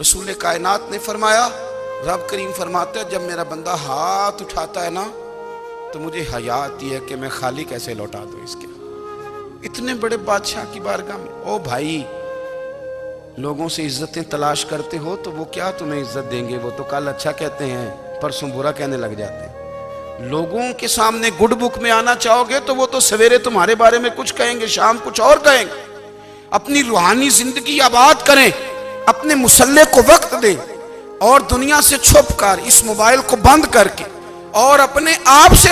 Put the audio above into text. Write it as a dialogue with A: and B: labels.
A: रसूल कायनात ने फरमाया, रब करीम फरमाते हैं, जब मेरा बंदा हाथ उठाता है ना तो मुझे हया आती है कि मैं खाली कैसे लौटा दूं इसके। इतने बड़े बादशाह की बारगाह में, ओ भाई, लोगों से इज्जतें तलाश करते हो तो वो क्या तुम्हें इज्जत देंगे? वो तो कल अच्छा कहते हैं, परसों बुरा कहने लग जाते हैं। लोगों के सामने गुड बुक में आना चाहोगे तो वो तो सवेरे तुम्हारे बारे में कुछ कहेंगे, शाम कुछ और कहेंगे। अपनी रूहानी जिंदगी आबाद करें, अपने मुसल्ले को वक्त दें और दुनिया से छुप कर इस मोबाइल को बंद करके और अपने आप से